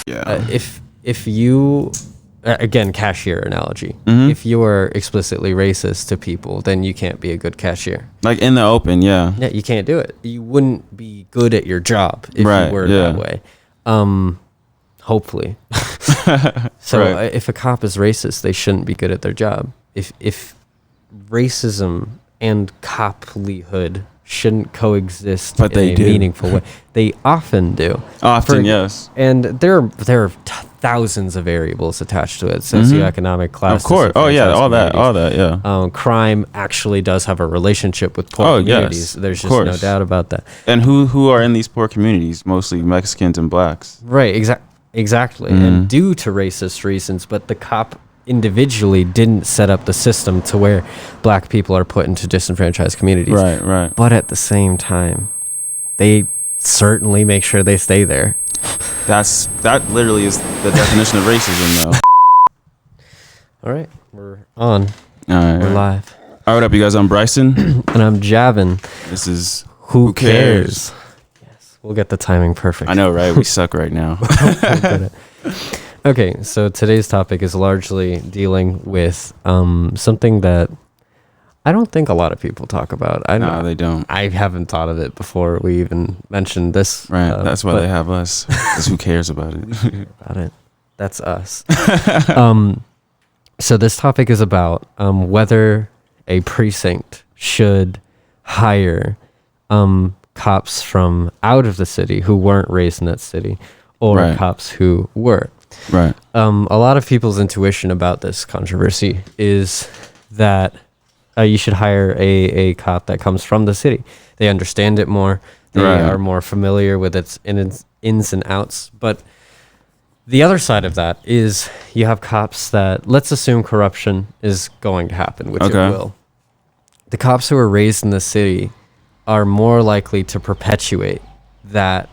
Yeah. If you again, cashier analogy. If you are explicitly racist to people, then you can't be a good cashier. Like in the open, yeah. Yeah, you can't do it. You wouldn't be good at your job if you were that way. Hopefully. So if a cop is racist, they shouldn't be good at their job. If racism and coplyhood shouldn't coexist but in a meaningful way, they often do. Yes. And there are thousands of variables attached to it. Socioeconomic class. Of course. All that. Yeah. Crime actually does have a relationship with poor communities. Yes, There's just no doubt about that. And who are in these poor communities? Mostly Mexicans and blacks. Right. Exactly. And due to racist reasons, but the cop individually didn't set up the system to where black people are put into disenfranchised communities. Right. But at the same time, they certainly make sure they stay there. That literally is the definition of racism, though. All right, we're on. All right, we're live. All right, what up, you guys? I'm Bryson, and I'm Javin. This is Who Cares? Yes, we'll get the timing perfect. I know, right? We suck right now. Okay, so today's topic is largely dealing with something that I don't think a lot of people talk about. No, they don't. I haven't thought of it before we even mentioned this. Right, that's why they have us. Because who cares about it? That's us. So this topic is about whether a precinct should hire cops from out of the city who weren't raised in that city, or cops who were. Right. A lot of people's intuition about this controversy is that you should hire a cop that comes from the city. They understand it more. They are more familiar with its ins and outs. But the other side of that is you have cops that, let's assume corruption is going to happen, which it will. The cops who are raised in the city are more likely to perpetuate that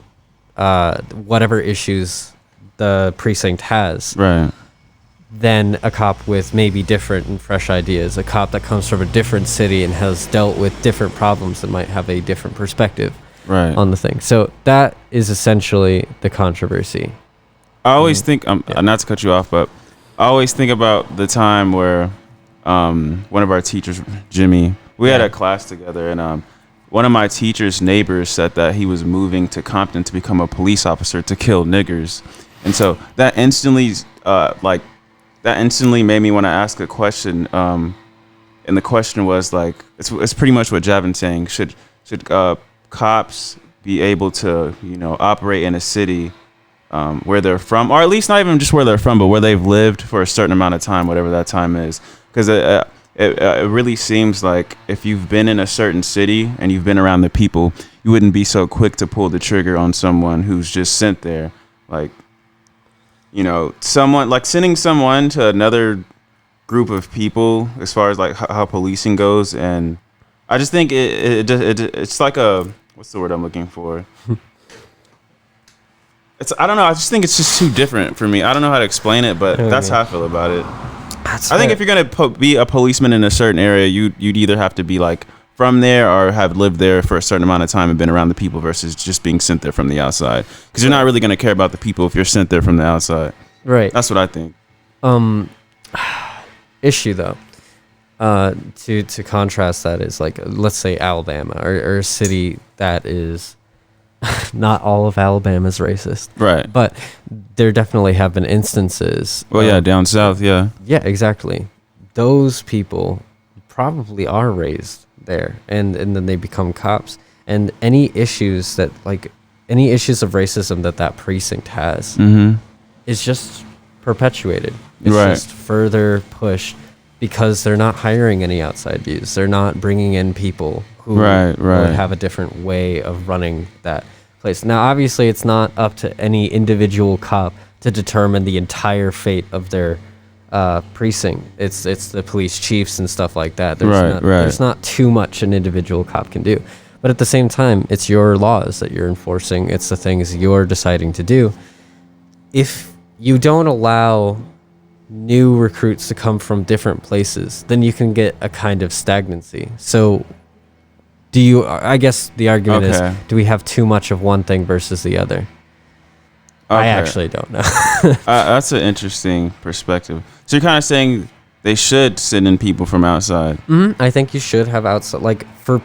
whatever issues the precinct has. Right. Than a cop with maybe different and fresh ideas. A cop that comes from a different city and has dealt with different problems and might have a different perspective on the thing. So that is essentially the controversy. I always think, not to cut you off, but I always think about the time where one of our teachers, Jimmy, we had a class together, and one of my teacher's neighbors said that he was moving to Compton to become a police officer to kill niggers. And so that instantly made me want to ask a question, and the question was like, it's pretty much what Javin's saying. Should cops be able to operate in a city where they're from, or at least not even just where they're from, but where they've lived for a certain amount of time, whatever that time is? Because it really seems like if you've been in a certain city and you've been around the people, you wouldn't be so quick to pull the trigger on someone who's just sent there, like. Someone like sending someone to another group of people as far as like how policing goes. And I just think it's like what's the word I'm looking for? I don't know. I just think it's just too different for me. I don't know how to explain it, but that's how I feel about it. I think if you're going to be a policeman in a certain area, you'd either have to be like from there or have lived there for a certain amount of time and been around the people versus just being sent there from the outside. Because you're not really going to care about the people if you're sent there from the outside. Right. That's what I think. Issue though, to contrast that is like, let's say Alabama or a city that is not all of Alabama is racist. Right. But there definitely have been instances. Well, down south, yeah. Yeah, exactly. Those people probably are raised there and then they become cops, and any issues of racism that precinct has is just perpetuated. It's just further pushed because they're not hiring any outside views. They're not bringing in people who would have a different way of running that place. Now obviously it's not up to any individual cop to determine the entire fate of their precinct. It's the police chiefs and stuff like that. There's not too much an individual cop can do, but at the same time it's your laws that you're enforcing. It's the things you're deciding to do. If you don't allow new recruits to come from different places, then you can get a kind of stagnancy. So I guess the argument is, do we have too much of one thing versus the other? I Okay. actually don't know. That's an interesting perspective. So you're kind of saying they should send in people from outside. I think you should have outside, like for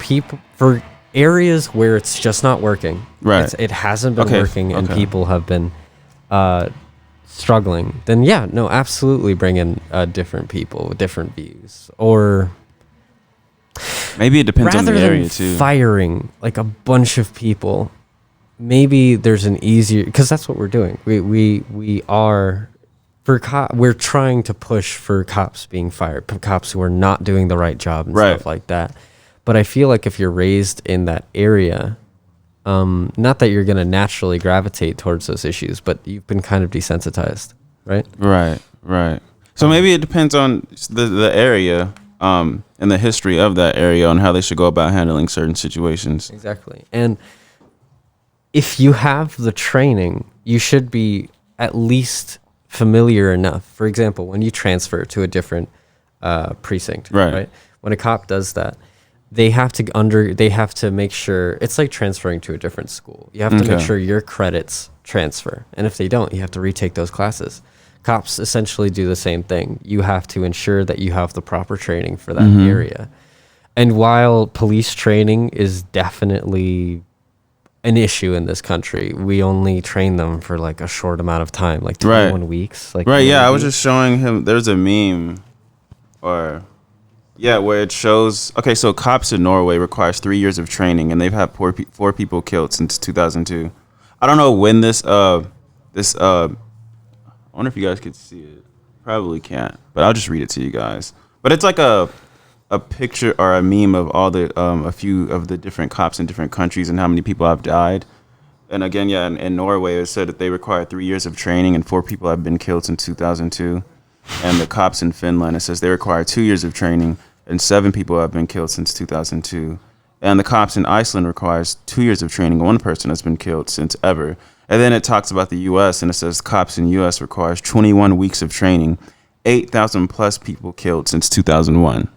areas where it's just not working. Right. It hasn't been Okay, working, and okay. people have been struggling. Then yeah, no, absolutely bring in different people with different views, or Maybe it depends on rather the than area too. firing like a bunch of people, maybe there's an easier, because that's what we're doing. We are we're trying to push for cops being fired, cops who are not doing the right job and Right. stuff like that. But I feel like if you're raised in that area, not that you're gonna naturally gravitate towards those issues, but you've been kind of desensitized, right? Right. So maybe it depends on the area, and the history of that area on how they should go about handling certain situations. Exactly. And if you have the training, you should be at least familiar enough. For example, when you transfer to a different precinct, Right. When a cop does that, they have to make sure it's like transferring to a different school. You have to make Okay. sure your credits transfer. And if they don't, you have to retake those classes. Cops essentially do the same thing. You have to ensure that you have the proper training for that area. And while police training is definitely an issue in this country, we only train them for like a short amount of time, like 21 weeks. Like Right, yeah, I was maybe. just showing him. There's a meme, where it shows. Okay, so cops in Norway requires 3 years of training, and they've had four people killed since 2002. I don't know when this. I wonder if you guys could see it. Probably can't, but I'll just read it to you guys. But it's like a picture or a meme of all the a few of the different cops in different countries and how many people have died. And again, yeah, in Norway, it said that they require 3 years of training and 4 people have been killed since 2002. And the cops in Finland, it says they require 2 years of training and 7 people have been killed since 2002. And the cops in Iceland requires 2 years of training and 1 person has been killed since ever. And then it talks about the U.S. and it says cops in U.S. requires 21 weeks of training, 8,000 plus people killed since 2001.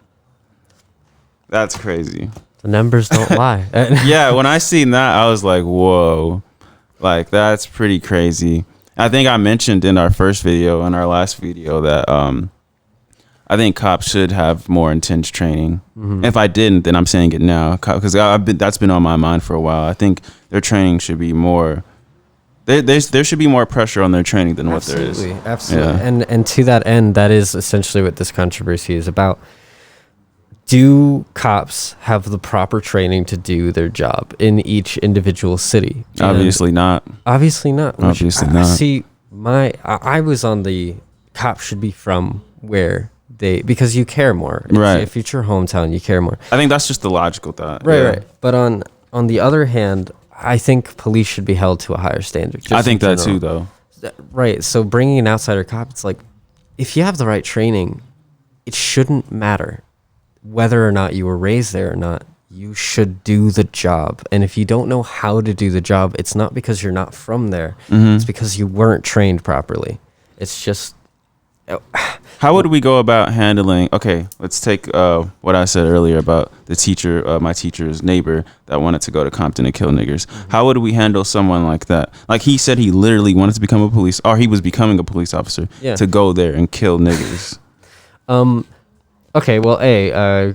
That's crazy. The numbers don't lie. Yeah, when I seen that, I was like, whoa. Like, that's pretty crazy. I think I mentioned in our first video, in our last video, that I think cops should have more intense training. If I didn't, then I'm saying it now, because that's been on my mind for a while. I think their training should be more. There should be more pressure on their training than what there is. Absolutely. Yeah. And to that end, that is essentially what this controversy is about. Do cops have the proper training to do their job in each individual city? Obviously not. Obviously not. Obviously not. See, I was on the cop should be from where because you care more. Right. If it's your hometown, you care more. I think that's just the logical thought. Right, Yeah. right. But on the other hand, I think police should be held to a higher standard. I think in that too, general. though. Right. So bringing an outsider cop, it's like, if you have the right training, it shouldn't matter whether or not you were raised there or not. You should do the job. And if you don't know how to do the job, it's not because you're not from there. It's because you weren't trained properly. It's just. How would we go about handling? Okay, let's take what I said earlier about the teacher, my teacher's neighbor that wanted to go to Compton and kill niggers. How would we handle someone like that? Like, he said he literally wanted to become he was becoming a police officer to go there and kill niggers. Okay, well, I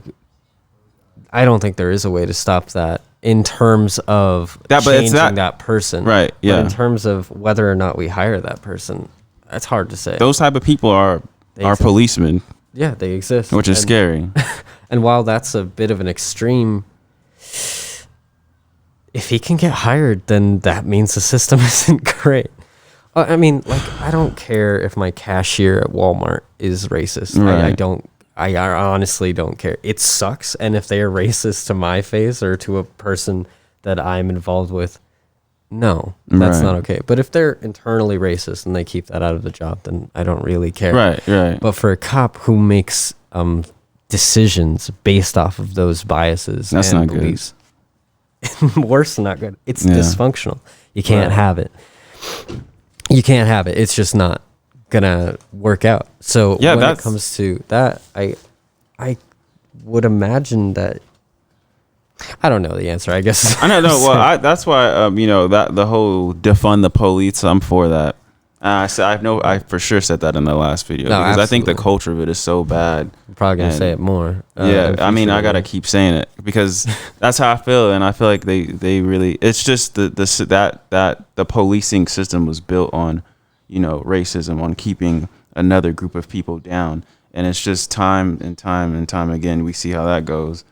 don't think there is a way to stop that in terms of changing that person. Right, yeah. But in terms of whether or not we hire that person, that's hard to say. Those type of people are exist. policemen, Yeah, they exist. which is scary. And while that's a bit of an extreme, if he can get hired, then that means the system isn't great. I mean, like, I don't care if my cashier at Walmart is racist. Right. I honestly don't care. It sucks. And if they are racist to my face or to a person that I'm involved with, no, that's Right. not okay. But if they're internally racist and they keep that out of the job, then I don't really care. Right. But for a cop who makes decisions based off of those biases That's and not good. beliefs, worse than not good. It's Yeah. dysfunctional. You can't Right. have it. You can't have it. It's just not gonna work out. So Yeah, when it comes to that, I would imagine that I don't know the answer. I guess I don't know. Well, that's why that the whole defund the police. I'm for that. I for sure said that in the last video because I think the culture of it is so bad. I'm probably gonna say it more. Yeah, I mean, I gotta keep saying it because that's how I feel, and I feel like they really. It's just the policing system was built on, racism, on keeping another group of people down, and it's just time and time and time again we see how that goes.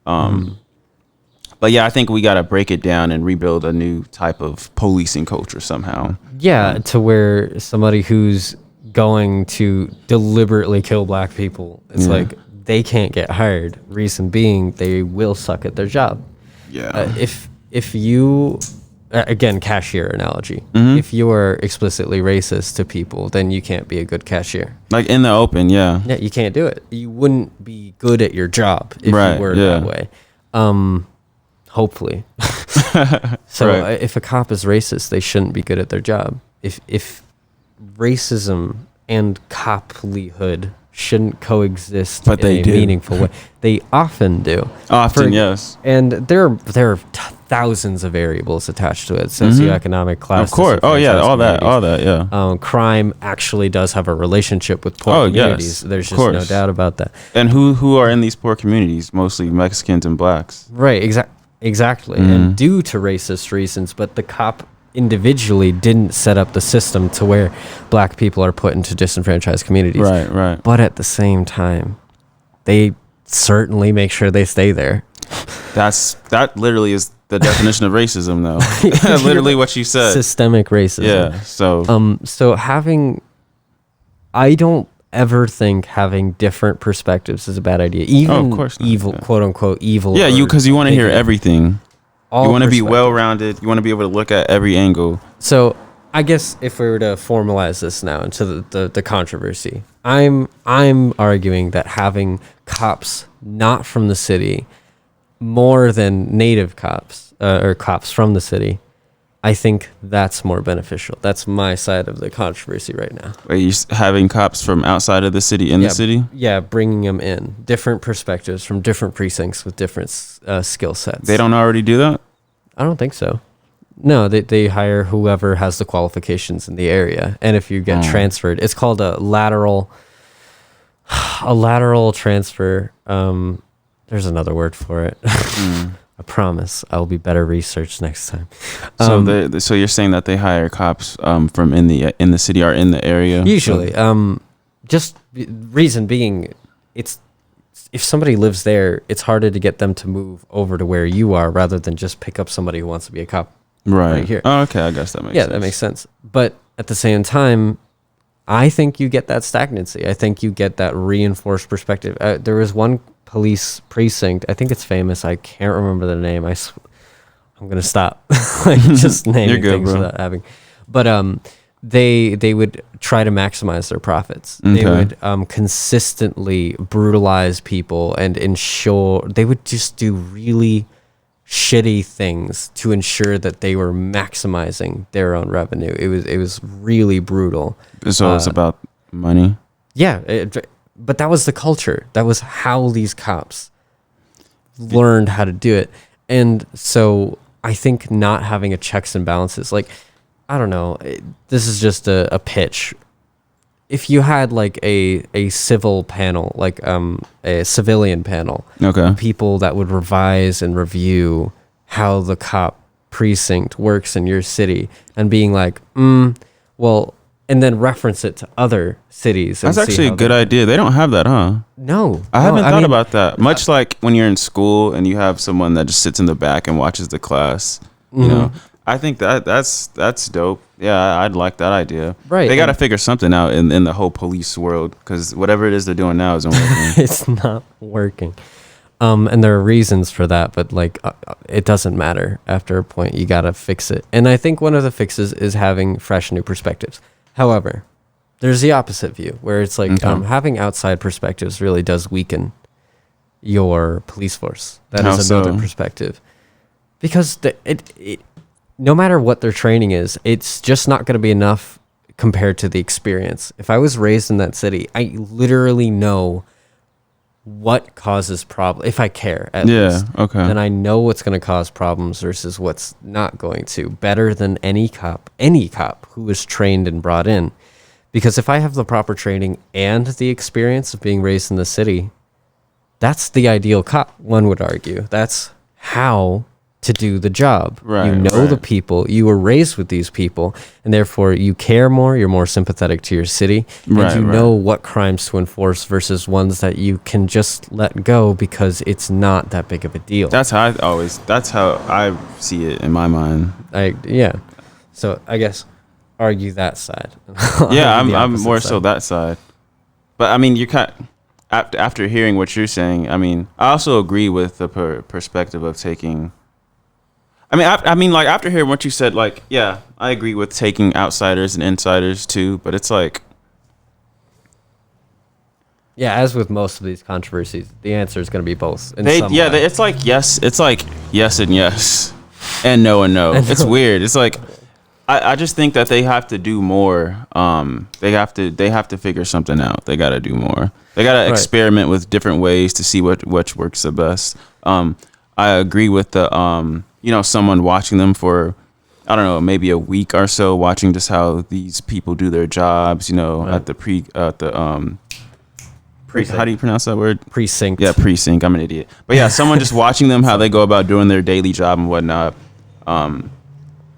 But yeah, I think we got to break it down and rebuild a new type of policing culture somehow. Yeah, to where somebody who's going to deliberately kill black people, it's like they can't get hired. Reason being, they will suck at their job. Yeah. If you, again, cashier analogy, if you are explicitly racist to people, then you can't be a good cashier. Like in the open, yeah. Yeah, you can't do it. You wouldn't be good at your job if you were that way. Hopefully. So if a cop is racist, they shouldn't be good at their job. If racism and coplyhood shouldn't coexist in a meaningful way, they often do. Yes. And there are thousands of variables attached to it. Socioeconomic class. Of course. Oh yeah, all that. Yeah. Crime actually does have a relationship with poor communities. Yes, there's just no doubt about that. And who are in these poor communities? Mostly Mexicans and blacks. Right. Exactly. And due to racist reasons, but the cop individually didn't set up the system to where black people are put into disenfranchised communities. Right. But at the same time, they certainly make sure they stay there. That literally is the definition of racism, though. Literally what you said. Systemic racism. Yeah. So I don't ever think having different perspectives is a bad idea. Even of course not, evil, quote unquote, evil. Yeah, because you want to hear everything. You want to be well-rounded. You want to be able to look at every angle. So I guess if we were to formalize this now into the controversy, I'm arguing that having cops not from the city more than native cops or cops from the city, I think that's more beneficial. That's my side of the controversy right now. Are you having cops from outside of the city in the city? Yeah, bringing them in. Different perspectives from different precincts with different skill sets. They don't already do that? I don't think so. No, they hire whoever has the qualifications in the area. And if you get transferred, it's called a lateral transfer. There's another word for it. I promise I will be better researched next time. So you're saying that they hire cops from in the city or in the area? Usually. Just reason being, it's if somebody lives there, it's harder to get them to move over to where you are rather than just pick up somebody who wants to be a cop right here. Oh, okay, I guess that makes sense. Yeah, that makes sense. But at the same time, I think you get that stagnancy. I think you get that reinforced perspective. There was one police precinct. I think it's famous. I can't remember the name. I'm gonna stop. Just naming things without having. But they would try to maximize their profits. Okay. They would consistently brutalize people and ensure they would just do really shitty things to ensure that they were maximizing their own revenue. It was really brutal. So it's about money. Yeah, but that was the culture. That was how these cops learned how to do it. And so I think not having a checks and balances, like, I don't know, this is just a pitch. If you had like a civil panel, like a civilian panel, okay, people that would revise and review how the cop precinct works in your city and being like, well, and then reference it to other cities. That's actually a good idea. They don't have that, huh? No. I haven't thought about that. Much like when you're in school and you have someone that just sits in the back and watches the class, you know. I think that's dope. Yeah, I'd like that idea. Right. They got to figure something out in the whole police world because whatever it is they're doing now isn't working. It's not working. And there are reasons for that, but like it doesn't matter. After a point, you got to fix it. And I think one of the fixes is having fresh new perspectives. However, there's the opposite view where it's like having outside perspectives really does weaken your police force. That is another perspective. Because no matter what their training is, it's just not going to be enough compared to the experience. If I was raised in that city, I literally know what causes problem. If I care, at Yeah. least, Okay. then I know what's going to cause problems versus what's not going to. Better than any cop who is trained and brought in. Because if I have the proper training and the experience of being raised in the city, that's the ideal cop, one would argue. That's how to do the job. Right, you know the right. people, you were raised with these people, and therefore you care more, you're more sympathetic to your city, and Right, you right. know what crimes to enforce versus ones that you can just let go because it's not that big of a deal. That's how I see it in my mind. Yeah. So I guess argue that side. Yeah, Argue the I'm opposite more side. so that side. But I mean, you can't. After hearing what you're saying, I mean, I also agree with the perspective of taking. I mean, like after hearing what you said, like, yeah, I agree with taking outsiders and insiders too. But it's like, Yeah, as with most of these controversies, the answer is going to be both. In some way. it's like yes and yes, and no and no. It's weird. It's like, I just think that they have to do more. They have to figure something out. They got to do more. They got to experiment with different ways to see what works the best. I agree with the someone watching them for, I don't know, maybe a week or so, watching just how these people do their jobs. At the Precinct. how do you pronounce that word? Precinct. Yeah, precinct. I'm an idiot. But yeah, someone just watching them how they go about doing their daily job and whatnot.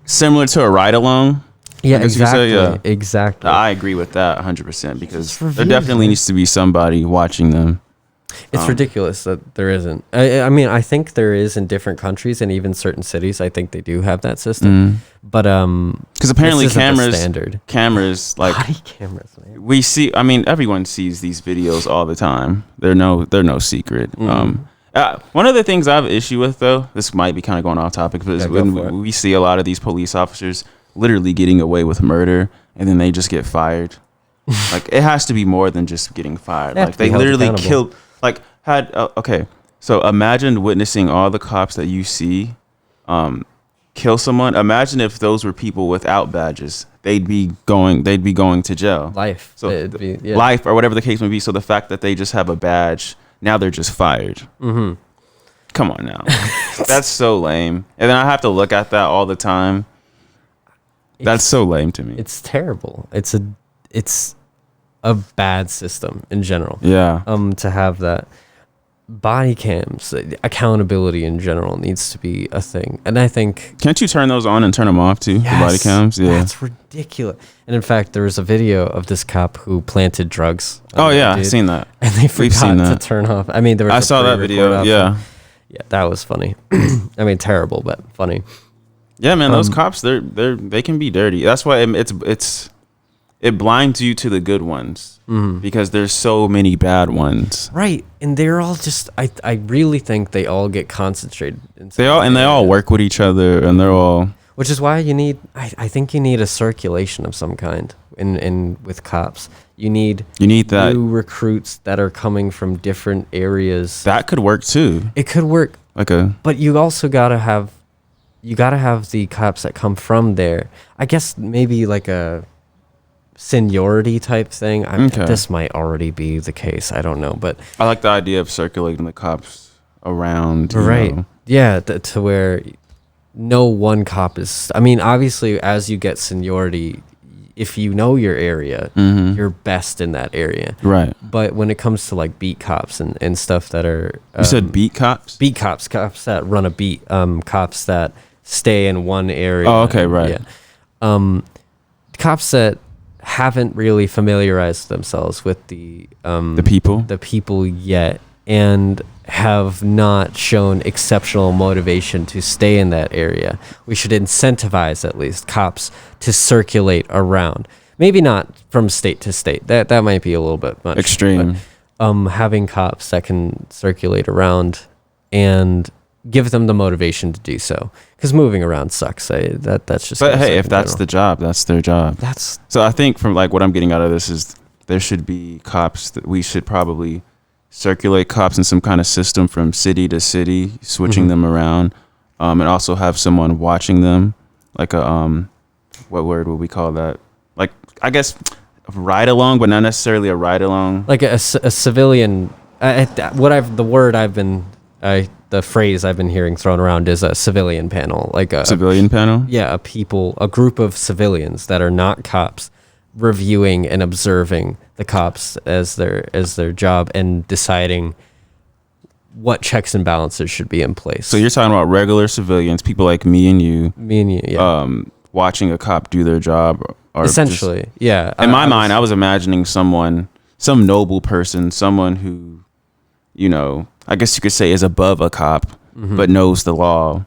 Similar to a ride along. Yeah, I guess you could exactly. say, yeah. Exactly. I agree with that 100% because It's there reviews, definitely man. needs to be somebody watching them. It's ridiculous that there isn't. I mean, I think there is in different countries and even certain cities. I think they do have that system. But Because apparently this isn't the cameras, standard. like Body cameras, man. we see. I mean, everyone sees these videos all the time. They're no secret. One of the things I have an issue with, though, this might be kind of going off topic, but is Yeah, go when for it. we see a lot of these police officers literally getting away with murder and then they just get fired. Like, it has to be more than just getting fired. They have Like, to be they held literally accountable. killed. Like, okay. So imagine witnessing all the cops that you see kill someone. Imagine if those were people without badges. They'd be going to jail. Life. So It'd be, yeah. life or whatever the case may be. So the fact that they just have a badge, now they're just fired. Mm-hmm. Come on now. That's so lame. And then I have to look at that all the time. That's so lame to me. It's terrible. It's a bad system in general. Yeah. To have that. Body cams, accountability in general needs to be a thing. And I think Can't you turn those on and turn them off too? The body cams? Yeah. That's ridiculous. And in fact, there was a video of this cop who planted drugs. Oh on yeah, a dude, I've seen that. And they We've forgot seen to that. turn off. I mean, there was I a saw that pre-record video. of Yeah. it. Yeah, that was funny. I mean, terrible, but funny. Yeah, man, those cops, they can be dirty. That's why it blinds you to the good ones because there's so many bad ones. Right. And they're all just I really think they all get concentrated in They all work with each other, and they're all. which is why you need I think you need a circulation of some kind in with cops. You need that. new recruits that are coming from different areas. That could work too. It could work, Like a. but you also gotta have the cops that come from there. I guess maybe like a seniority type thing. Okay. This might already be the case. I don't know, but I like the idea of circulating the cops around. you right, know. yeah, to where no one cop is. I mean, obviously, as you get seniority, if you know your area, you're best in that area. Right. But when it comes to like beat cops and stuff that are You said beat cops? beat cops that run a beat, cops that stay in one area. Oh, okay, right. Yeah. Cops that haven't really familiarized themselves with the people yet and have not shown exceptional motivation to stay in that area. We should incentivize at least cops to circulate around. Maybe not from state to state. That might be a little bit much. Extreme. But, having cops that can circulate around and give them the motivation to do so, because moving around sucks. That's just. But hey, if that's the job, that's their job. that's So I think from like what I'm getting out of this is there should be cops that we should probably circulate cops in some kind of system from city to city, switching them around, and also have someone watching them, like a what word would we call that? Like I guess a ride along, but not necessarily a ride along. like a civilian. The phrase I've been hearing thrown around is a civilian panel, like a Civilian panel? Yeah, a group of civilians that are not cops reviewing and observing the cops as their job and deciding what checks and balances should be in place. So you're talking about regular civilians, people like me and you, yeah. watching a cop do their job. Or essentially, yeah. In my mind, I was imagining some noble person, someone who, I guess you could say is above a cop, but knows the law,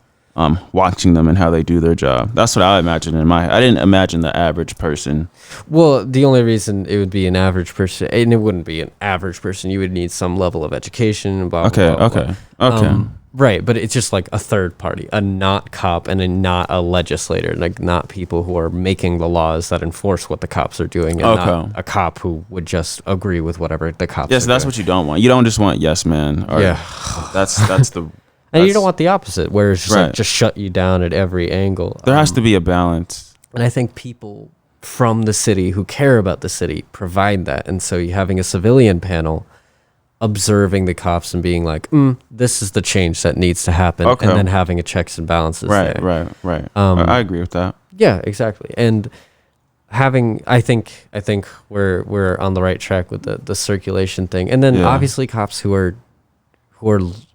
watching them and how they do their job. That's what I imagined I didn't imagine the average person. Well, the only reason it would be an average person, and it wouldn't be an average person, you would need some level of education and blah, blah, blah. Okay. Right, but it's just like a third party, a not cop and not a legislator, like not people who are making the laws that enforce what the cops are doing, and not a cop who would just agree with whatever the cops Yes, that's doing. what you don't want. You don't just want yes man. Yeah. That's the... And you don't want the opposite, where it's just right. like just shut you down at every angle. There has to be a balance. And I think people from the city who care about the city provide that. And so you having a civilian panel observing the cops and being like, this is the change that needs to happen. Okay. And then having a checks and balances there. Right. I agree with that. Yeah, exactly. And having, I think we're on the right track with the circulation thing. And then obviously cops who are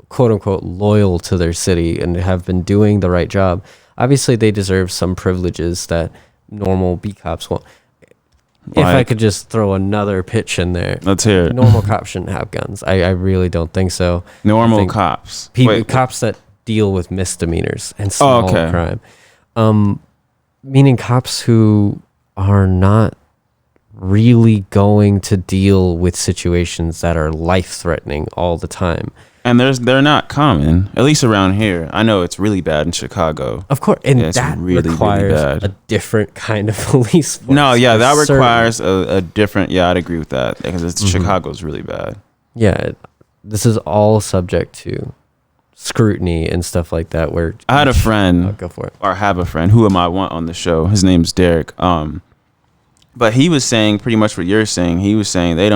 quote unquote loyal to their city and have been doing the right job, obviously they deserve some privileges that normal B cops won't. If I could just throw another pitch in there. Let's hear it. Normal cops shouldn't have guns. I really don't think so. Normal cops. Cops that deal with misdemeanors and small crime. Meaning cops who are not really going to deal with situations that are life-threatening all the time. And they're not common, at least around here. I know it's really bad in Chicago. Of course, and that really, requires really bad. A different kind of police force. No, yeah, that requires a different. Yeah, I'd agree with that because Chicago's really bad. Yeah, this is all subject to scrutiny and stuff like that. Where I had a friend, go for it, or have a friend who I want on the show. His name's Derek. But he was saying pretty much what you're saying. He was saying they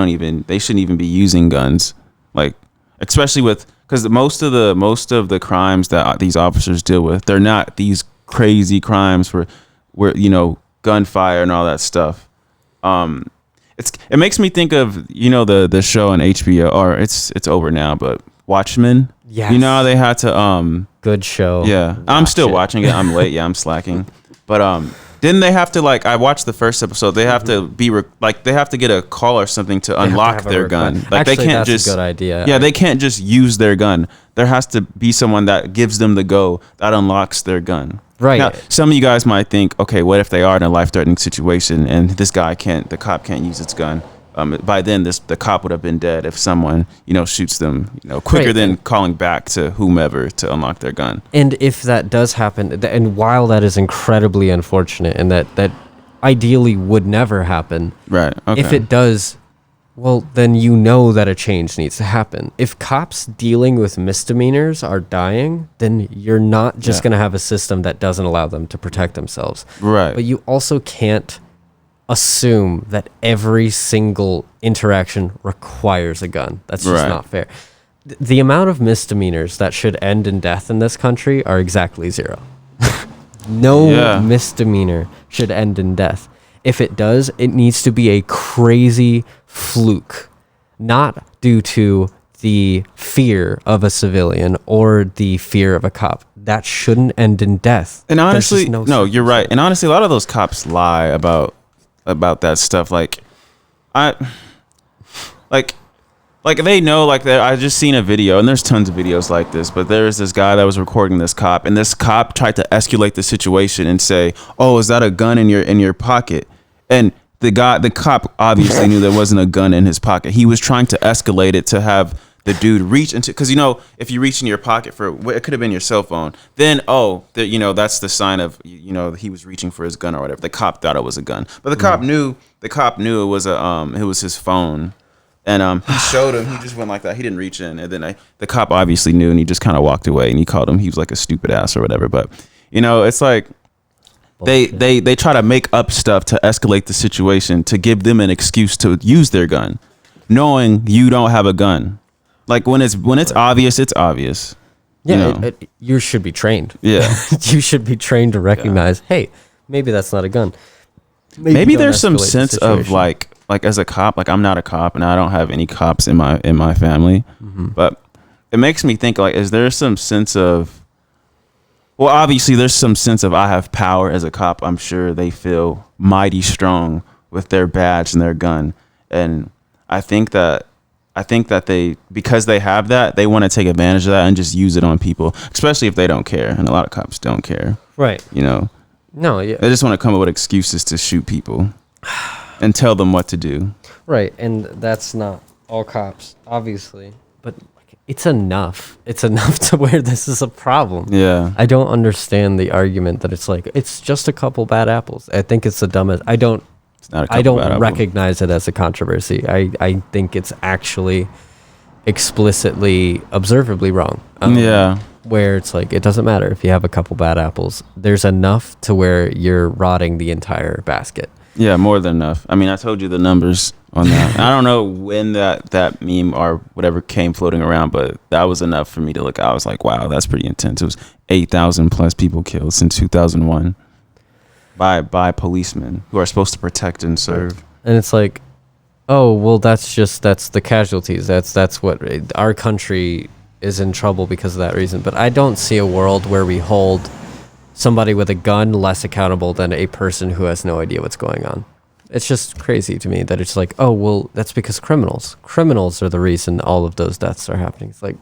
shouldn't even be using guns, like. Especially because most of the crimes that these officers deal with, they're not these crazy crimes where gunfire and all that stuff. It makes me think of the show on HBO, or it's over now, but Watchmen. Yes. You know how they had to good show. Yeah, I'm still watching it. I'm late. Yeah, I'm slacking. But didn't they have to I watched the first episode. They have to be they have to get a call or something to unlock their gun. Like actually, they can't that's a good idea. Yeah, they can't just use their gun. There has to be someone that gives them the go that unlocks their gun. Right. Now, some of you guys might think, okay, what if they are in a life-threatening situation and the cop can't use its gun? By then, the cop would have been dead if someone, shoots them, quicker than calling back to whomever to unlock their gun. And if that does happen, and while that is incredibly unfortunate and that ideally would never happen, right? Okay. If it does, well, then that a change needs to happen. If cops dealing with misdemeanors are dying, then you're not just going to have a system that doesn't allow them to protect themselves. Right. But you also can't assume that every single interaction requires a gun. That's just not fair. The amount of misdemeanors that should end in death in this country are exactly zero. No misdemeanor should end in death. If it does, it needs to be a crazy fluke, not due to the fear of a civilian or the fear of a cop. That shouldn't end in death. And honestly, no, you're right. And honestly, a lot of those cops lie about that stuff. They know, I just seen a video, and there's tons of videos like this, but there's this guy that was recording this cop, and this cop tried to escalate the situation and say, "Oh, is that a gun in your pocket?" And the cop obviously knew there wasn't a gun in his pocket. He was trying to escalate it to have the dude reach into, because if you reach in your pocket it could have been your cell phone, then that's the sign of he was reaching for his gun or whatever. The cop thought it was a gun, but the cop knew it was it was his phone, and he showed him. He just went like that. He didn't reach in, and then the cop obviously knew, and he just kind of walked away, and he called him. He was like a stupid ass or whatever. But it's like they try to make up stuff to escalate the situation to give them an excuse to use their gun, knowing you don't have a gun. Like when it's obvious, it's obvious. Yeah, You know? you should be trained. Yeah. You should be trained to recognize, hey, maybe that's not a gun. Maybe don't there's some escalate the sense of situation. like as a cop, like I'm not a cop and I don't have any cops in my family, but it makes me think like, is there some sense of, well, obviously there's some sense of I have power as a cop. I'm sure they feel mighty strong with their badge and their gun, and I think that they, because they have that, they want to take advantage of that and just use it on people, especially if they don't care. And a lot of cops don't care. Right. You know, No, yeah. they just want to come up with excuses to shoot people and tell them what to do. Right, and that's not all cops, obviously, but like, it's enough. It's enough to where this is a problem. Yeah. I don't understand the argument that it's like it's just a couple bad apples. I think it's the dumbest. I don't It's not a couple I bad don't apples. recognize it as a controversy. I think it's actually explicitly, observably wrong. Yeah. Where it's like, it doesn't matter if you have a couple bad apples. There's enough to where you're rotting the entire basket. Yeah, more than enough. I mean, I told you the numbers on that. I don't know when that meme or whatever came floating around, but that was enough for me to look. I was like, wow, that's pretty intense. It was 8,000 plus people killed since 2001 by policemen who are supposed to protect and serve. And it's like, oh, well, that's the casualties. That's what our country is in trouble because of that reason. But I don't see a world where we hold somebody with a gun less accountable than a person who has no idea what's going on. It's just crazy to me that it's like, oh, well, that's because criminals are the reason all of those deaths are happening. It's like,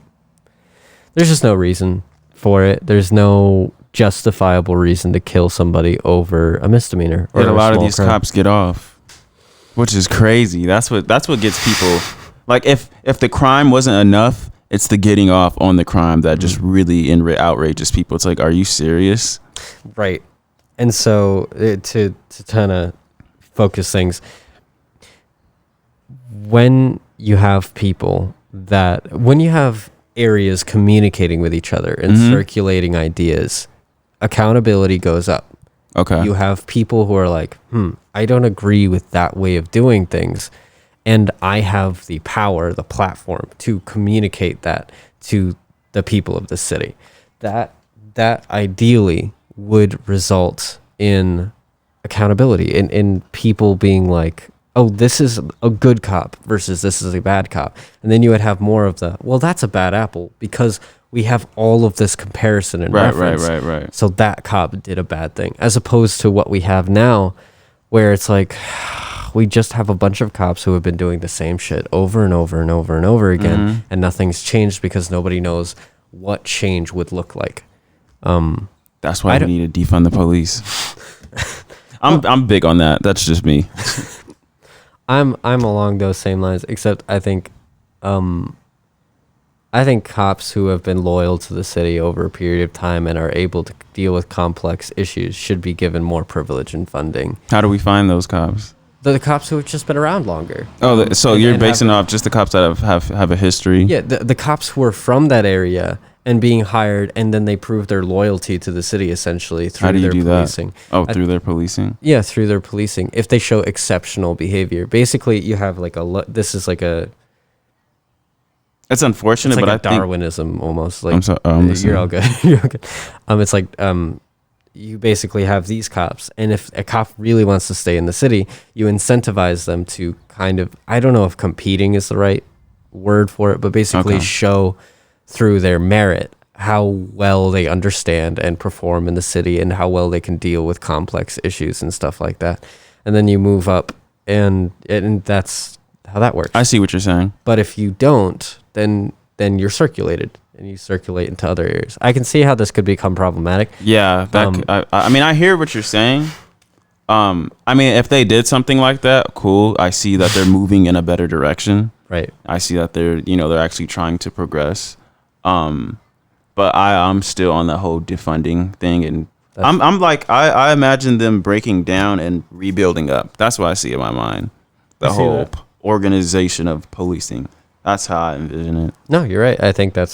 there's just no reason for it. There's no justifiable reason to kill somebody over a misdemeanor. Or Yet a lot of small these crime. cops get off, which is crazy. That's what gets people. Like if the crime wasn't enough, it's the getting off on the crime that just really outrages people. It's like, are you serious? Right. And so to kind of focus things, when you have areas communicating with each other and circulating ideas, accountability goes up. Okay. You have people who are like, I don't agree with that way of doing things. And I have the power, the platform to communicate that to the people of the city. That ideally would result in accountability, in people being like, oh, this is a good cop versus this is a bad cop. And then you would have more of the, well, that's a bad apple because we have all of this comparison and reference. Right. So that cop did a bad thing, as opposed to what we have now, where it's like, we just have a bunch of cops who have been doing the same shit over and over and over and over again, and nothing's changed because nobody knows what change would look like. That's why we need to defund the police. I'm big on that. That's just me. I'm along those same lines, except I think cops who have been loyal to the city over a period of time and are able to deal with complex issues should be given more privilege and funding. How do we find those cops? The cops who have just been around longer. Oh, so you're and basing off just the cops that have a history? Yeah, the cops who are from that area and being hired, and then they prove their loyalty to the city essentially through How do you their do policing. that? Oh, through their policing? Yeah, through their policing. If they show exceptional behavior, basically you have like this is like a. It's unfortunate, It's like but a I think Darwinism almost. Like I'm sorry. I'm listening. you're all good. You're all good. It's like you basically have these cops, and if a cop really wants to stay in the city, you incentivize them to kind of, I don't know if competing is the right word for it, but basically show through their merit how well they understand and perform in the city and how well they can deal with complex issues and stuff like that. And then you move up, and that's how that works. I see what you're saying. But if you don't, then you're circulated and you circulate into other areas. I can see how this could become problematic. Yeah, I mean, I hear what you're saying. I mean, if they did something like that, cool. I see that they're moving in a better direction. Right. I see that they're actually trying to progress. But I'm still on the whole defunding thing, and I'm like, I imagine them breaking down and rebuilding up. That's what I see in my mind. The whole organization of policing. That's how I envision it. No, you're right. I think that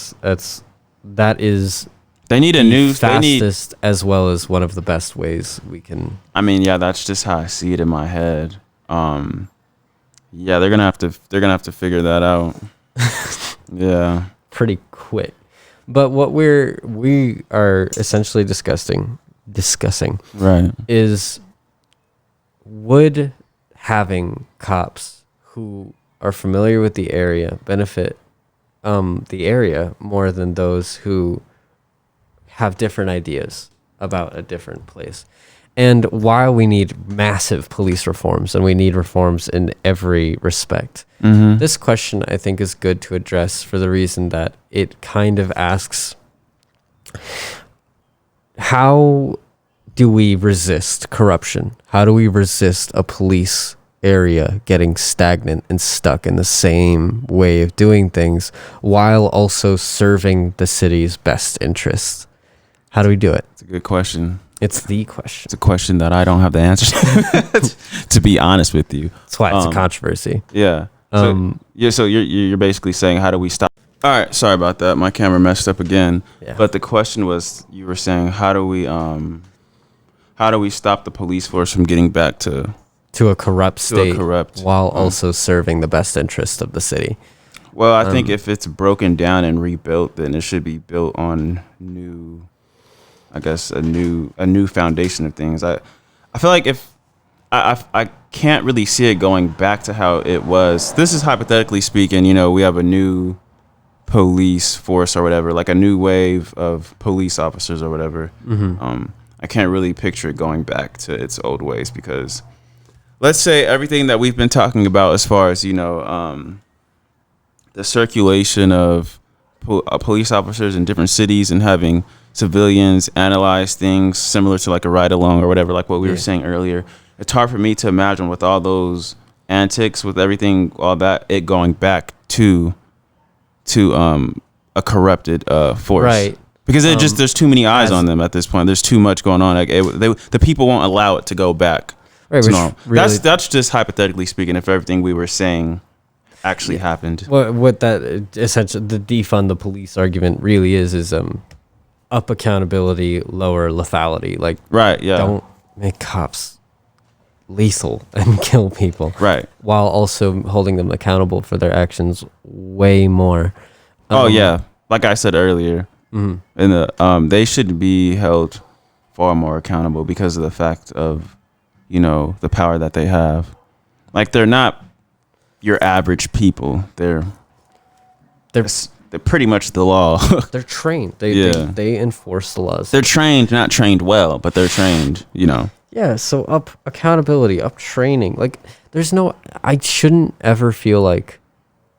is They need a new fastest as well as one of the best ways we can. I mean, yeah, that's just how I see it in my head. Yeah, they're gonna have to figure that out. Yeah. pretty quick. But what we are essentially discussing Right. is, would having cops who are familiar with the area benefit the area more than those who have different ideas about a different place? And while we need massive police reforms, and we need reforms in every respect, this question I think is good to address for the reason that it kind of asks, how do we resist corruption? How do we resist a police area getting stagnant and stuck in the same way of doing things while also serving the city's best interests? How do we do it? It's a good question. It's the question. It's a question that I don't have the answer to, to be honest with you. That's why it's a controversy. Yeah. So, so you're basically saying, how do we stop? All right. Sorry about that. My camera messed up again. Yeah. But the question was, you were saying, how do we stop the police force from getting back to a corrupt state while also serving the best interest of the city? Well, I think if it's broken down and rebuilt, then it should be built on new, I guess, a new foundation of things. I feel like if I can't really see it going back to how it was. This is hypothetically speaking. You know, we have a new police force or whatever, like a new wave of police officers or whatever. I can't really picture it going back to its old ways, because let's say everything that we've been talking about as far as, you know, the circulation of police officers in different cities and having civilians analyze things similar to like a ride along or whatever, like what we were saying earlier. It's hard for me to imagine with all those antics, with everything, all that, it going back to a corrupted force. Right. Because it just, there's too many eyes on them at this point. There's too much going on. Like the people won't allow it to go back. Right. Really, that's just hypothetically speaking, if everything we were saying actually happened. What that essentially, the defund the police argument really is up accountability, lower lethality. Like, right, yeah. Don't make cops lethal and kill people. Right. While also holding them accountable for their actions way more. Oh yeah, like I said earlier, and they should be held far more accountable because of the fact of, you know, the power that they have. Like, they're not your average people. They're pretty much the law. They're trained. They enforce the laws. They're trained, not trained well, but they're trained, you know. Yeah, so up accountability, up training. Like, I shouldn't ever feel like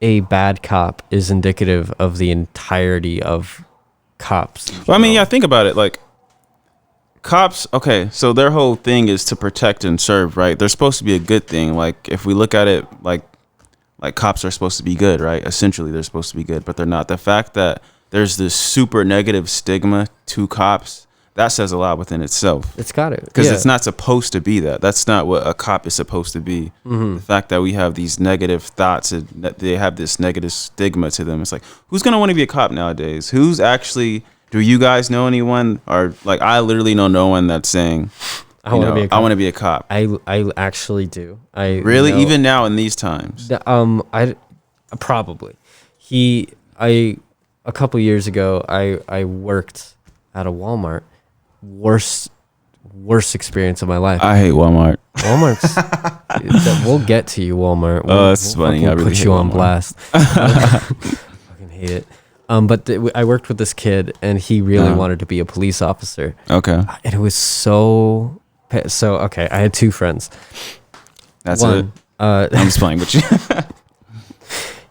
a bad cop is indicative of the entirety of cops. Well, I mean, yeah, think about it. Like, cops, okay, so their whole thing is to protect and serve, right? They're supposed to be a good thing. Like, if we look at it like cops are supposed to be good, right? Essentially, they're supposed to be good, but they're not. The fact that there's this super negative stigma to cops, that says a lot within itself. It's got it. Because it's not supposed to be that. That's not what a cop is supposed to be. The fact that we have these negative thoughts and that they have this negative stigma to them. It's like, who's going to want to be a cop nowadays? Who's actually, do you guys know anyone? Or like, I literally know no one that's saying, I want to be a cop. I actually do. Really? Even now in these times? I probably. A couple years ago, I worked at a Walmart. Worst experience of my life. I hate Walmart. We'll get to you, Walmart. It's funny. I really put you on blast. Fucking hate it. But I worked with this kid, and he really wanted to be a police officer. Okay. And it was so okay. I had two friends. That's it. I'm just playing with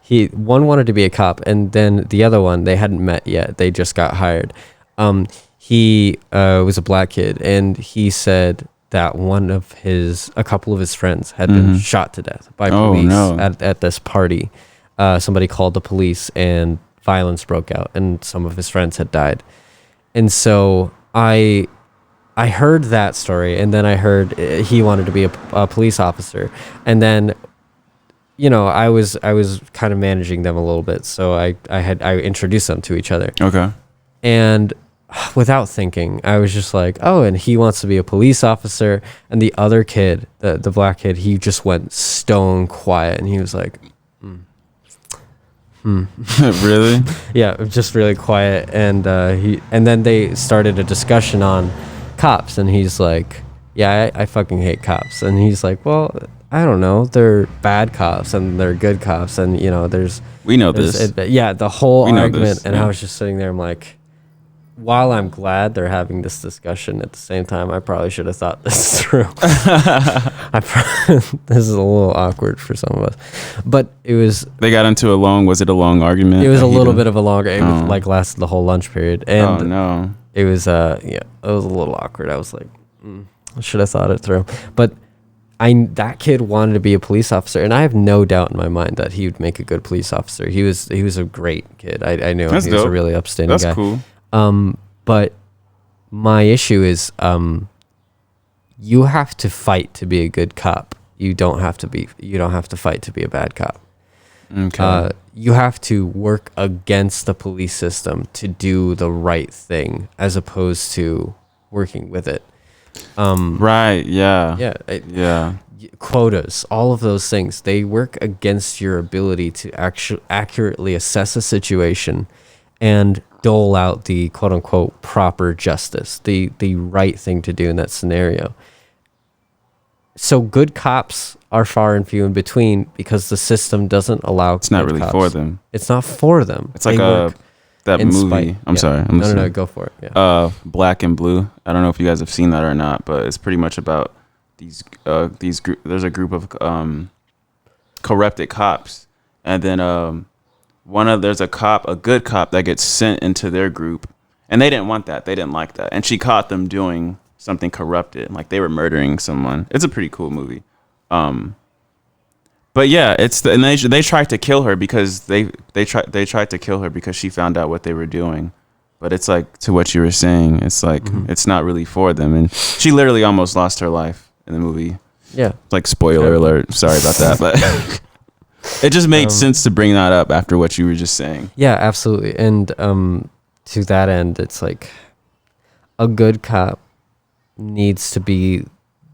you. One wanted to be a cop, and then the other one, they hadn't met yet. They just got hired. He was a black kid, and he said that a couple of his friends had been shot to death by police at this party. Somebody called the police, and violence broke out, and some of his friends had died. And so I heard that story, and then I heard he wanted to be a police officer, and then, you know, I was kind of managing them a little bit, so I introduced them to each other. Okay. And without thinking, I was just like, oh, and he wants to be a police officer. And the other kid, the black kid, he just went stone quiet, and he was like, Really? Yeah, just really quiet. And then they started a discussion on cops, and he's like, yeah, I fucking hate cops. And he's like, well, I don't know, they're bad cops and they're good cops, and We know this. the whole We know argument. this, And yeah. I was just sitting there, I'm like, while I'm glad they're having this discussion, at the same time, I probably should have thought this through. This is a little awkward for some of us, but it was. They got into was it a long argument? It was a little heated? bit of a longer. It was like lasted the whole lunch period, and Oh no. it was it was a little awkward. I was like, I should have thought it through, but. That kid wanted to be a police officer, and I have no doubt in my mind that he would make a good police officer. He was a great kid. I knew him. That's He was a dope. really upstanding That's guy. cool. But my issue is, you have to fight to be a good cop. You don't have to fight to be a bad cop. Okay. You have to work against the police system to do the right thing, as opposed to working with it. Right. Yeah. Yeah. Yeah. Quotas, all of those things, they work against your ability to accurately assess a situation and dole out the quote unquote proper justice, the right thing to do in that scenario. So good cops are far and few in between because the system doesn't allow. It's not really cops. for them. It's not for them. It's like They work that in movie. spite. I'm Yeah. sorry. I'm No, listening. go for it. Yeah. Black and Blue. I don't know if you guys have seen that or not, but it's pretty much about these there's a group of corrupted cops, and then there's a good cop that gets sent into their group, and they didn't want that. They didn't like that, and she caught them doing something corrupted, like they were murdering someone. It's a pretty cool movie. But yeah, and they tried to kill her because they tried to kill her because she found out what they were doing. But it's like, to what you were saying, it's like it's not really for them, and she literally almost lost her life in the movie. Yeah. Like, spoiler alert. Sorry about that, but it just made sense to bring that up after what you were just saying. Yeah, absolutely. And to that end, it's like a good cop needs to be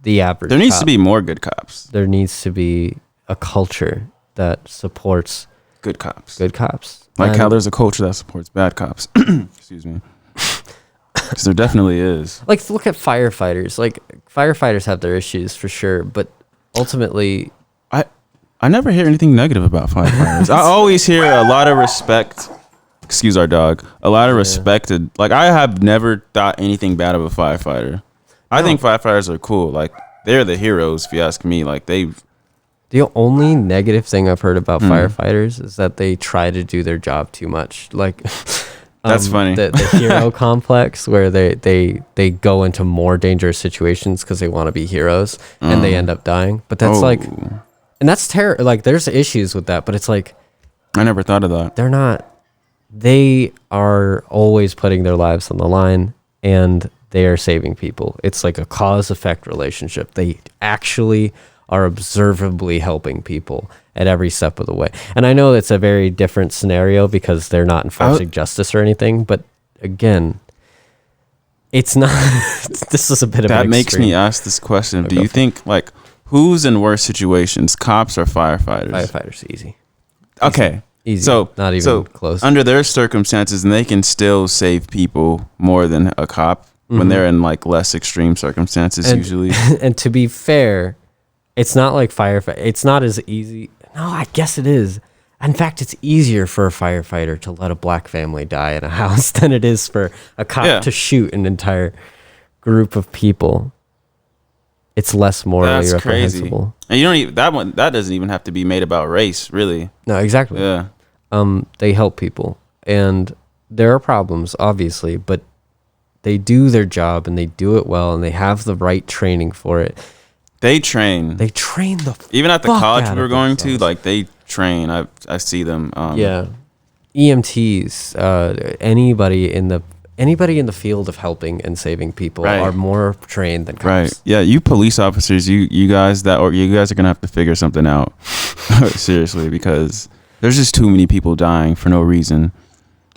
the average. There needs cop. to be more good cops. There needs to be a culture that supports Good cops. good cops. Like And, how there's a culture that supports bad cops. Excuse me. Because there definitely is. like, look at firefighters. Like, firefighters have their issues for sure, but ultimately, I never hear anything negative about firefighters. I always hear a lot of respect. Excuse our dog. A lot of respected. Like, I have never thought anything bad of a firefighter. I think firefighters are cool. Like, they're the heroes, if you ask me. Like, the only negative thing I've heard about firefighters is that they try to do their job too much. Like, That's funny. The hero complex, where they go into more dangerous situations because they want to be heroes, and they end up dying. But that's like, and that's terrible. Like, there's issues with that, but it's like, I never thought of that. they're not. They are always putting their lives on the line, and they are saving people. It's like a cause-effect relationship. They actually are observably helping people at every step of the way. And I know it's a very different scenario because they're not enforcing justice or anything, but again, it's not. This is a bit of That an makes extreme. me ask this question. Do go you for think, like, who's in worse situations, cops or firefighters? Firefighters, easy. Okay. Easy. So, Not even close. Under their circumstances, and they can still save people more than a cop when they're in, like, less extreme circumstances, And- usually. And to be fair, it's not like firefighter. It's not as easy. No, I guess it is. In fact, it's easier for a firefighter to let a black family die in a house than it is for a cop to shoot an entire group of people. It's less morally That's crazy. reprehensible. And you don't even, that doesn't even have to be made about race, really. No, exactly. Yeah. They help people, and there are problems, obviously, but they do their job and they do it well, and they have the right training for it. They train. They train the Even at the fuck college out we were of going themselves. to, like, they train. I see them. Yeah, EMTs, anybody in the field of helping and saving people Right. are more trained than cops. Right. Yeah, you police officers, you guys are gonna have to figure something out. Seriously, because there's just too many people dying for no reason.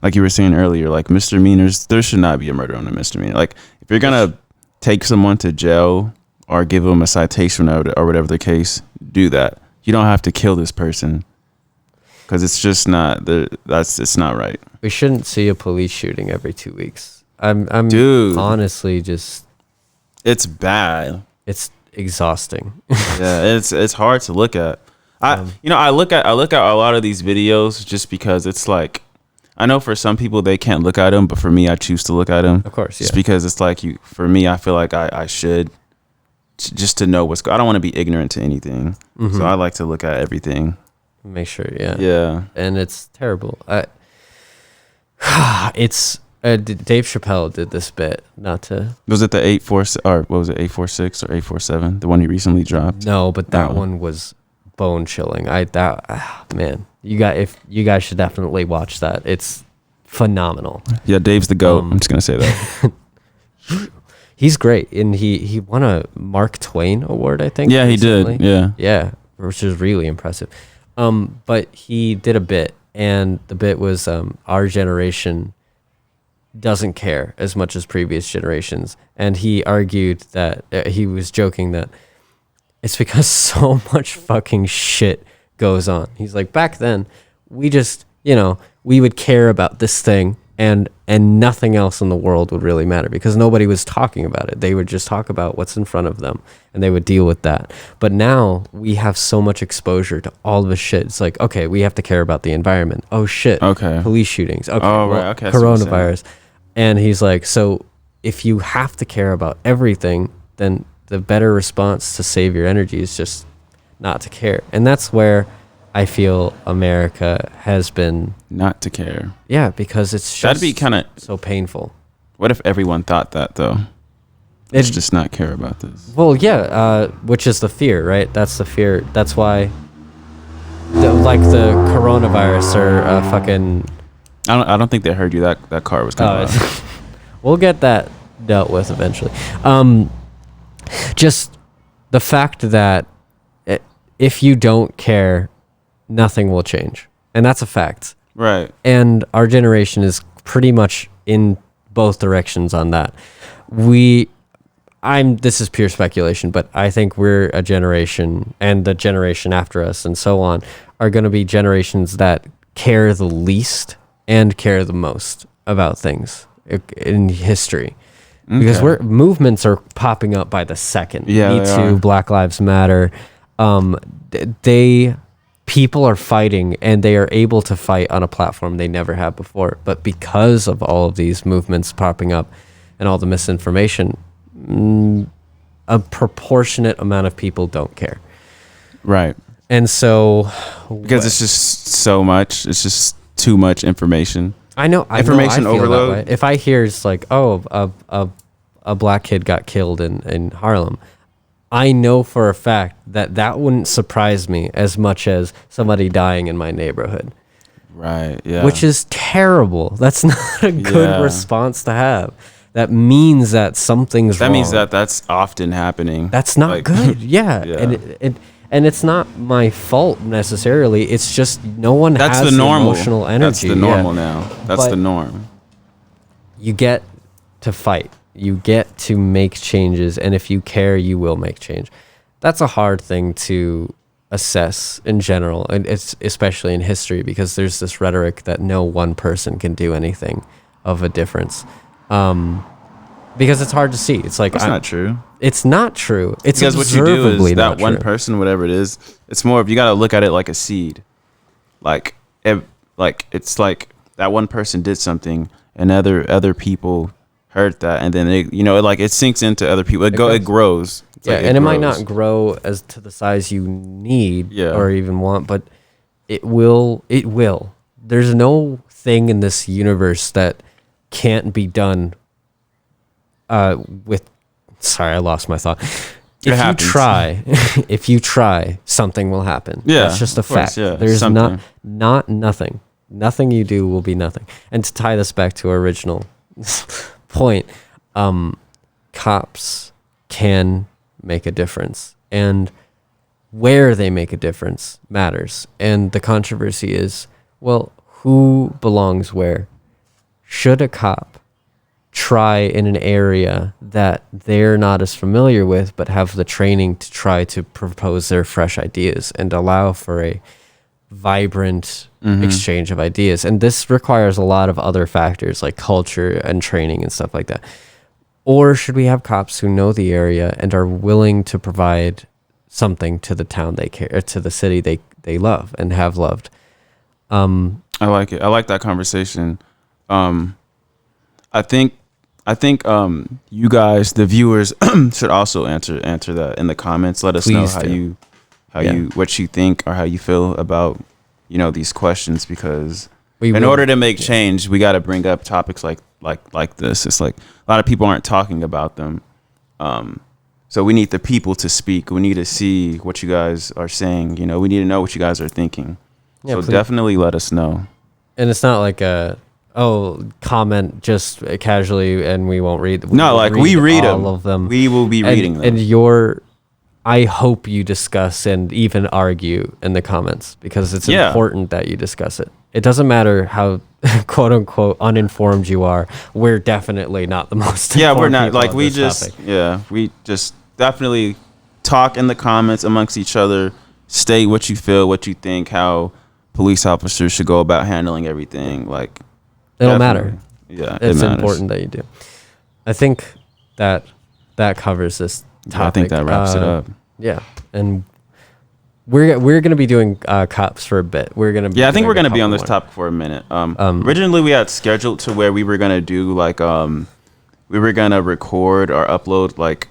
Like you were saying earlier, like, misdemeanors, there should not be a murder on a misdemeanor. Like, if you're gonna take someone to jail or give them a citation or whatever the case, do that. You don't have to kill this person. because it's just not it's not right. We shouldn't see a police shooting every 2 weeks. I'm Dude, honestly just, it's bad. it's exhausting. Yeah, it's hard to look at. I look at a lot of these videos just because it's like, I know for some people they can't look at them, but for me, I choose to look at them. Of course, just because it's like for me, I feel like I should just to know I don't want to be ignorant to anything, so I like to look at everything. Make sure, yeah. And it's terrible. It's Dave Chappelle did this bit. Not to, was it the 846 or what was it, 846 or 847, the one he recently dropped? no, but that one was bone chilling. Man, you guys should definitely watch that. It's phenomenal. Yeah, Dave's the GOAT. I'm just gonna say that. He's great, and he won a Mark Twain award, I think. Yeah, recently. he did. Yeah, which is really impressive. But he did a bit, and the bit was our generation doesn't care as much as previous generations, and he argued that he was joking that it's because so much fucking shit goes on. He's like, back then we just, we would care about this thing and nothing else in the world would really matter because nobody was talking about it. They would just talk about what's in front of them and they would deal with that. But now we have so much exposure to all of this shit. It's like, okay, we have to care about the environment. Oh shit. Okay. Police shootings. Okay. Oh, right. Okay. Coronavirus. And he's like, so if you have to care about everything, then the better response to save your energy is just not to care. And that's where I feel America has been not to care. Yeah, because it's just that'd be kind of so painful. What if everyone thought that though? Let's just not care about this. Well, yeah, which is the fear, right? That's the fear. That's why, the coronavirus or fucking. I don't think they heard you. That car was coming. We'll get that dealt with eventually. Just the fact that if you don't care, nothing will change. And that's a fact. Right. And our generation is pretty much in both directions on that. This is pure speculation, but I think we're a generation, and the generation after us and so on are going to be generations that care the least and care the most about things in history. Because movements are popping up by the second. Yeah, Me Too, Black Lives Matter. People are fighting, and they are able to fight on a platform they never have before. But because of all of these movements popping up and all the misinformation, a proportionate amount of people don't care. Right. And so, because it's just so much. It's just too much information. I know. Information overload. If I hear it's like, oh, a black kid got killed in Harlem, I know for a fact that wouldn't surprise me as much as somebody dying in my neighborhood. Right, yeah. Which is terrible. That's not a good response to have. That means that something's wrong. That means that's often happening. That's not good. Yeah. And it's not my fault necessarily. It's just no one has the emotional energy. That's the normal now. That's the norm. You get to fight. You get to make changes, and if you care, you will make change. That's a hard thing to assess in general, and it's especially in history, because there's this rhetoric that no one person can do anything of a difference. Because it's hard to see. It's like that's not true. It's not true. It's because what you do is that one true. person, whatever it is, it's more of you got to look at it like a seed. Like it's like that one person did something, and other people heard that, and then it sinks into other people. It grows. It's it might not grow as to the size you need or even want, but it will. There's no thing in this universe that can't be done with. Sorry, I lost my thought. If you try, something will happen. Yeah, that's just a fact. Yeah, there's something. not nothing. Nothing you do will be nothing. And to tie this back to our original point, cops can make a difference, and where they make a difference matters. And the controversy is, well, who belongs where? Should a cop try in an area that they're not as familiar with, but have the training to try to propose their fresh ideas and allow for a vibrant exchange of ideas. And this requires a lot of other factors like culture and training and stuff like that. Or should we have cops who know the area and are willing to provide something to the town they care, to the city they love and have loved? I like it. I like that conversation. I think you guys, the viewers, should also answer that in the comments. Let us know what you think or how you feel about these questions, because in order to make change, we got to bring up topics like this. It's like a lot of people aren't talking about them. So we need the people to speak. We need to see what you guys are saying. We need to know what you guys are thinking. Yeah, so definitely let us know. And it's not like comment just casually and we won't read. We read all of them. We will be reading them. And I hope you discuss and even argue in the comments, because it's important that you discuss it. It doesn't matter how quote unquote uninformed you are. We're definitely not the most informed. We're not. Like we just definitely talk in the comments amongst each other. State what you feel, what you think, how police officers should go about handling everything. Like, it'll matter. Yeah, it's important that you do. I think that covers this topic. Yeah, I think that wraps it up. Yeah, and we're gonna be doing cops for a bit. I think we're gonna be on this topic for a minute. Originally we had scheduled to where we were gonna do we were gonna record or upload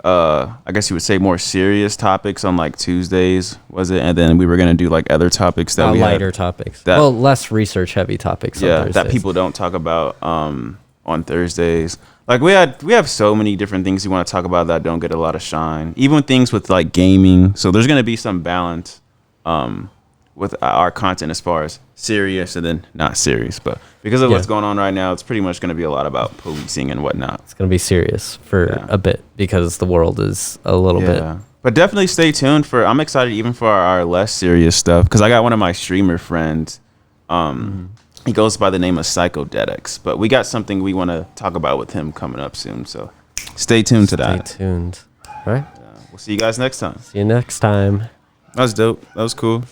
I guess you would say more serious topics on Tuesdays, was it? And then we were gonna do other topics that lighter topics. Less research heavy topics. Yeah, that people don't talk about on Thursdays. We have so many different things we want to talk about that don't get a lot of shine. Even things with gaming. So there's gonna be some balance with our content as far as serious and then not serious. But because of what's going on right now, it's pretty much going to be a lot about policing and whatnot. It's going to be serious for a bit because the world is a little bit. But definitely stay tuned I'm excited even for our less serious stuff, because I got one of my streamer friends. He goes by the name of Psychodetics. But we got something we want to talk about with him coming up soon. So stay tuned to that. Stay tuned. All right. We'll see you guys next time. See you next time. That was dope. That was cool.